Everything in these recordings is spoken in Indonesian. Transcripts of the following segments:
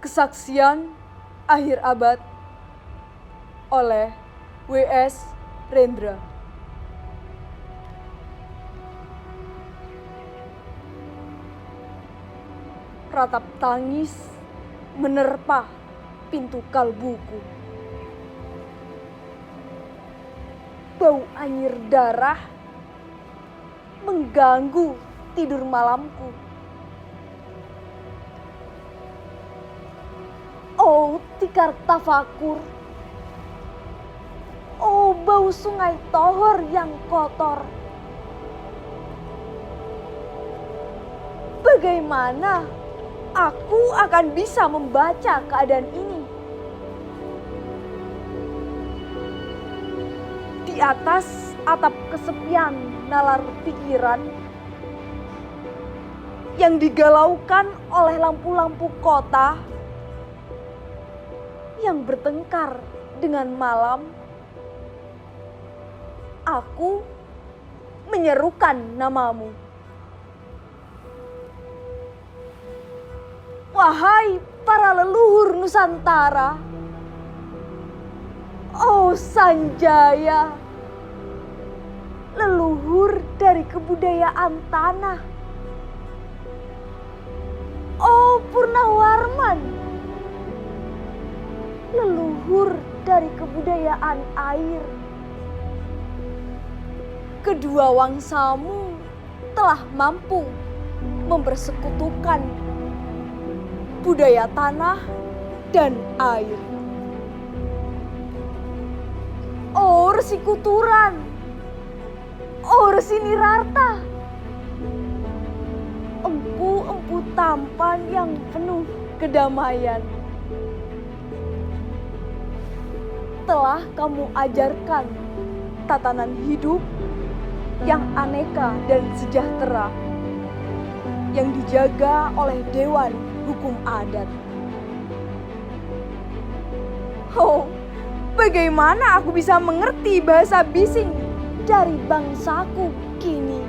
Kesaksian Akhir Abad oleh W.S. Rendra. Ratap tangis menerpa pintu kalbuku. Bau anyir darah mengganggu tidur malamku. Oh, tikar tafakur. Oh, bau sungai Tohor yang kotor. Bagaimana aku akan bisa membaca keadaan ini? Di atas atap kesepian nalar pikiran yang digalaukan oleh lampu-lampu kota yang bertengkar dengan malam, aku menyerukan namamu. Wahai para leluhur Nusantara, oh Sanjaya, leluhur dari kebudayaan tanah. Oh Purnawarman, leluhur dari kebudayaan air. Kedua wangsamu telah mampu mempersekutukan budaya tanah dan air. Oh Resi Kuturan, oh Resi Nirarta, empu-empu tampan yang penuh kedamaian. Telah kamu ajarkan tatanan hidup yang aneka dan sejahtera yang dijaga oleh Dewan Hukum Adat. Oh, bagaimana aku bisa mengerti bahasa bising dari bangsaku kini?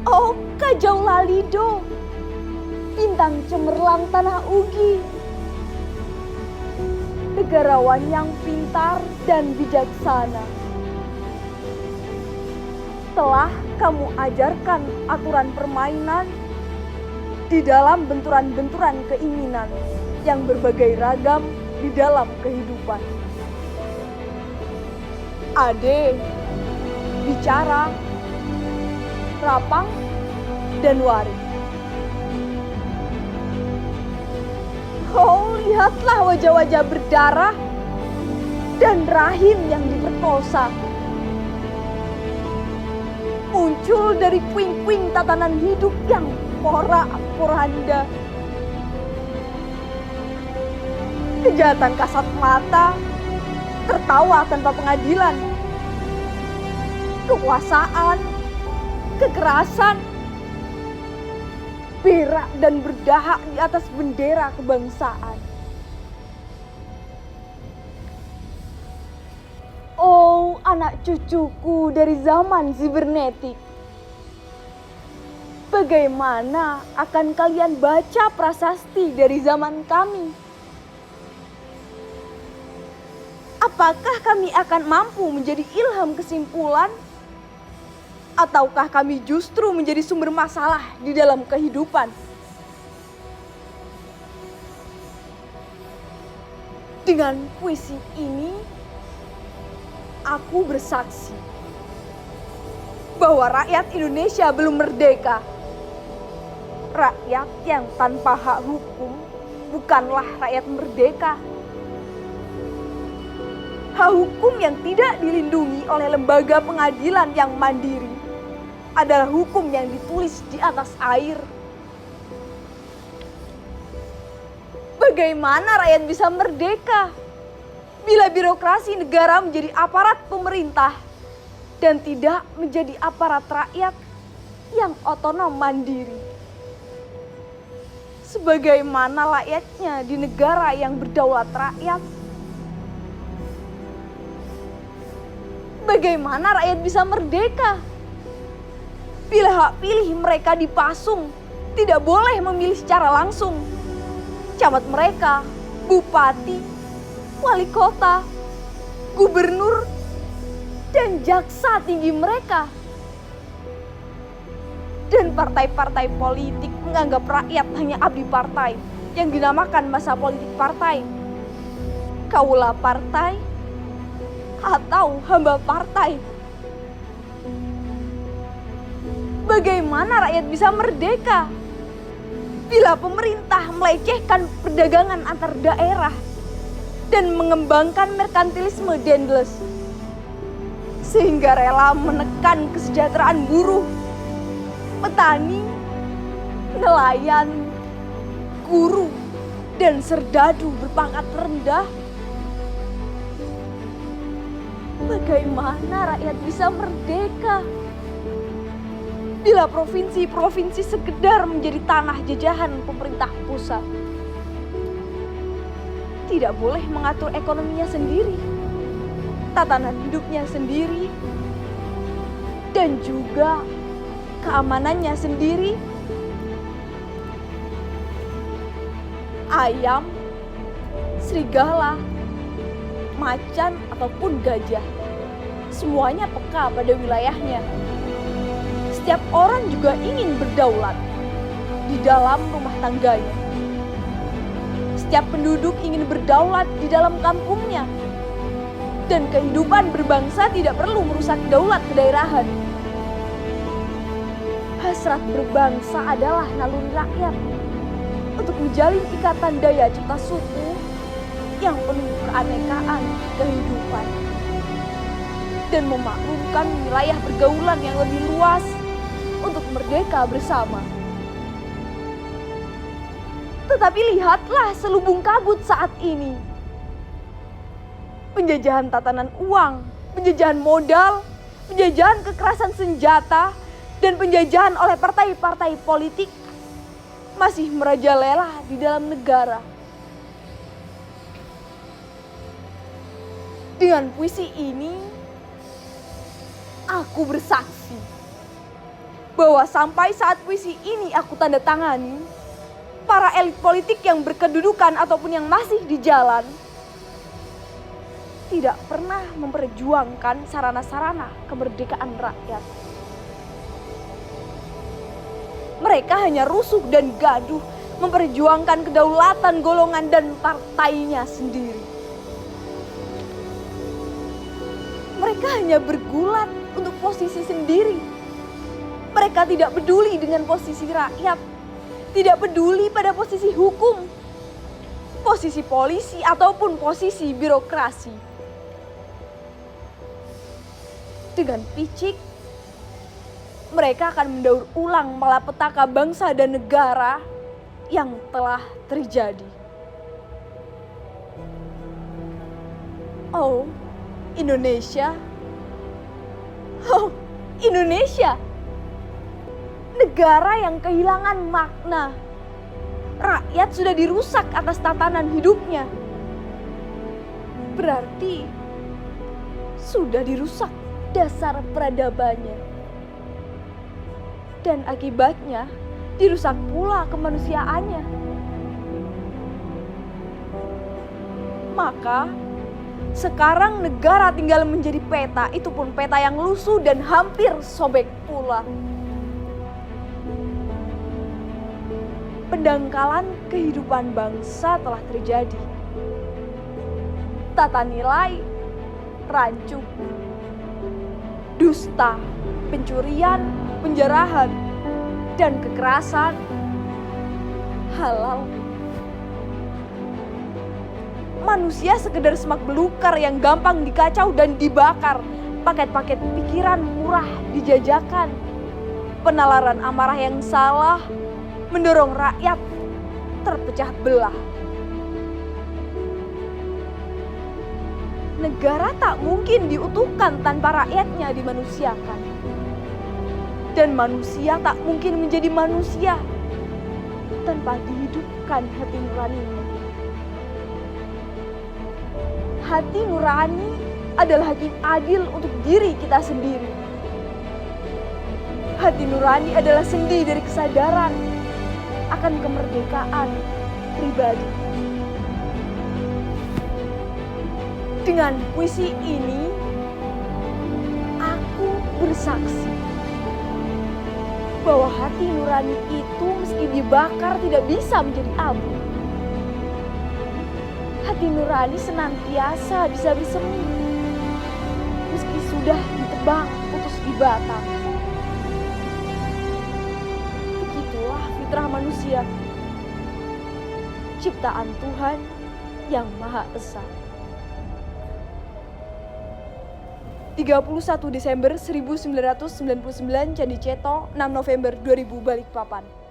Oh, Kajau Lalido, bintang cemerlang tanah Ugi, negarawan yang pintar dan bijaksana. Telah kamu ajarkan aturan permainan di dalam benturan-benturan keinginan yang berbagai ragam di dalam kehidupan. Ade, bicara, rapang, dan waring. Oh, lihatlah wajah-wajah berdarah dan rahim yang diperkosa. Muncul dari puing-puing tatanan hidup yang porak-poranda. Kejahatan kasat mata, tertawa tanpa pengadilan. Kekuasaan, kekerasan, berak dan berdahak di atas bendera kebangsaan. Oh, anak cucuku dari zaman sibernetik. Bagaimana akan kalian baca prasasti dari zaman kami? Apakah kami akan mampu menjadi ilham kesimpulan? Ataukah kami justru menjadi sumber masalah di dalam kehidupan? Dengan puisi ini, aku bersaksi bahwa rakyat Indonesia belum merdeka. Rakyat yang tanpa hak hukum bukanlah rakyat merdeka. Hak hukum yang tidak dilindungi oleh lembaga pengadilan yang mandiri adalah hukum yang ditulis di atas air. Bagaimana rakyat bisa merdeka bila birokrasi negara menjadi aparat pemerintah dan tidak menjadi aparat rakyat yang otonom mandiri? Sebagaimana layaknya di negara yang berdaulat rakyat. Bagaimana rakyat bisa merdeka bila hak pilih mereka dipasung tidak boleh memilih secara langsung camat mereka, bupati, wali kota, gubernur, dan jaksa tinggi mereka. Dan partai-partai politik menganggap rakyat hanya abdi partai yang dinamakan masa politik partai, kaula partai, atau hamba partai. Bagaimana rakyat bisa merdeka bila pemerintah melecehkan perdagangan antar daerah dan mengembangkan merkantilisme dendles, sehingga rela menekan kesejahteraan buruh, petani, nelayan, guru, dan serdadu berpangkat rendah? Bagaimana rakyat bisa merdeka bila provinsi-provinsi sekedar menjadi tanah jajahan pemerintah pusat? Tidak boleh mengatur ekonominya sendiri, tatanan hidupnya sendiri, dan juga keamanannya sendiri. Ayam, serigala, macan, ataupun gajah, semuanya peka pada wilayahnya. Setiap orang juga ingin berdaulat di dalam rumah tangganya. Setiap penduduk ingin berdaulat di dalam kampungnya. Dan kehidupan berbangsa tidak perlu merusak daulat kedaerahan. Hasrat berbangsa adalah naluri rakyat untuk menjalin ikatan daya cipta suku yang penuh keanekaan kehidupan dan memaklumkan wilayah pergaulan yang lebih luas untuk merdeka bersama. Tetapi lihatlah selubung kabut saat ini. Penjajahan tatanan uang, penjajahan modal, penjajahan kekerasan senjata, dan penjajahan oleh partai-partai politik masih merajalela di dalam negara. Dengan puisi ini, aku bersaksi bahwa sampai saat puisi ini aku tanda tangani, para elit politik yang berkedudukan ataupun yang masih di jalan tidak pernah memperjuangkan sarana-sarana kemerdekaan rakyat. Mereka hanya rusuh dan gaduh memperjuangkan kedaulatan golongan dan partainya sendiri. Mereka hanya bergulat untuk posisi sendiri. Mereka tidak peduli dengan posisi rakyat, tidak peduli pada posisi hukum, posisi polisi, ataupun posisi birokrasi. Dengan picik, mereka akan mendaur ulang malapetaka bangsa dan negara yang telah terjadi. Oh, Indonesia. Oh, Indonesia. Negara yang kehilangan makna. Rakyat sudah dirusak atas tatanan hidupnya. Berarti sudah dirusak dasar peradabannya. Dan akibatnya dirusak pula kemanusiaannya. Maka sekarang negara tinggal menjadi peta, itu pun peta yang lusuh dan hampir sobek pula. Pendangkalan kehidupan bangsa telah terjadi. Tata nilai rancu, dusta, pencurian, penjarahan, dan kekerasan halal. Manusia sekedar semak belukar yang gampang dikacau dan dibakar. Paket-paket pikiran murah dijajakan. Penalaran amarah yang salah mendorong rakyat terpecah belah. Negara tak mungkin diutuhkan tanpa rakyatnya dimanusiakan. Dan manusia tak mungkin menjadi manusia tanpa dihidupkan hati nuraninya. Hati nurani adalah hakim adil untuk diri kita sendiri. Hati nurani adalah sendi dari kesadaran akan kemerdekaan pribadi. Dengan puisi ini, aku bersaksi bahwa hati nurani itu meski dibakar tidak bisa menjadi abu. Hati nurani senantiasa bisa bersemi, meski sudah ditebang putus di batang. Begitulah fitrah manusia, ciptaan Tuhan yang Maha Esa. 31 Desember 1999 Candi Ceto, 6 November 2000 Balikpapan.